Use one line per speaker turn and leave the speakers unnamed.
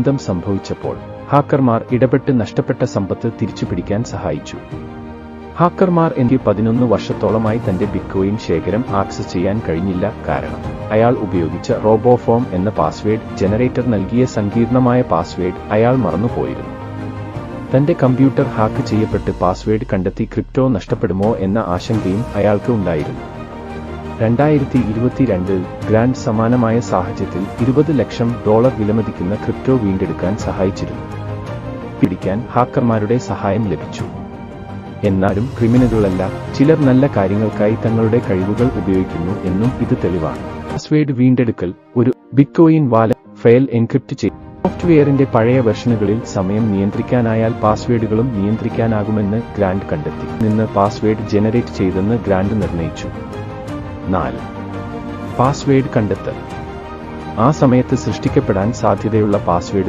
ദുരന്തം സംഭവിച്ചപ്പോൾ ഹാക്കർമാർ ഇടപെട്ട് നഷ്ടപ്പെട്ട സമ്പത്ത് തിരിച്ചുപിടിക്കാൻ സഹായിച്ചു. ഹാക്കർമാർ എനിക്ക് 11 വർഷത്തോളമായി തന്റെ ബിറ്റ്കോയിൻ ശേഖരം ആക്സസ് ചെയ്യാൻ കഴിഞ്ഞില്ല, കാരണം അയാൾ ഉപയോഗിച്ച റോബോഫോം എന്ന പാസ്വേഡ് ജനറേറ്റർ നൽകിയ സങ്കീർണമായ പാസ്വേഡ് അയാൾ മറന്നുപോയിരുന്നു. തന്റെ കമ്പ്യൂട്ടർ ഹാക്ക് ചെയ്യപ്പെട്ട് പാസ്വേഡ് കണ്ടെത്തി ക്രിപ്റ്റോ നഷ്ടപ്പെടുമോ എന്ന ആശങ്കയും അയാൾക്ക് ഉണ്ടായിരുന്നു. 2022 ഗ്രാൻഡ് സമാനമായ സാഹചര്യത്തിൽ $20 ലക്ഷം വിലമതിക്കുന്ന ക്രിപ്റ്റോ വീണ്ടെടുക്കാൻ സഹായിച്ചിരുന്നു. പിടിക്കാൻ ഹാക്കർമാരുടെ സഹായം ലഭിച്ചു. എന്നാലും ക്രിമിനലുകളല്ല, ചിലർ നല്ല കാര്യങ്ങൾക്കായി തങ്ങളുടെ കഴിവുകൾ ഉപയോഗിക്കുന്നു എന്നും ഇത് തെളിവാണ്. പാസ്വേഡ് വീണ്ടെടുക്കൽ ഒരു ബിറ്റ്കോയിൻ വാലറ്റ് ഫയൽ എൻക്രിപ്റ്റ് ചെയ്യും സോഫ്റ്റ്വെയറിന്റെ പഴയ വെർഷനുകളിൽ സമയം നിയന്ത്രിക്കാനായാൽ പാസ്വേഡുകളും നിയന്ത്രിക്കാനാകുമെന്ന് ഗ്രാൻഡ് കണ്ടെത്തി. നിന്ന് പാസ്വേഡ് ജനറേറ്റ് ചെയ്തെന്ന് ഗ്രാൻഡ് നിർണയിച്ചു. 4. പാസ്വേഡ് കണ്ടെത്തൽ. ആ സമയത്ത് സൃഷ്ടിക്കപ്പെടാൻ സാധ്യതയുള്ള പാസ്വേഡ്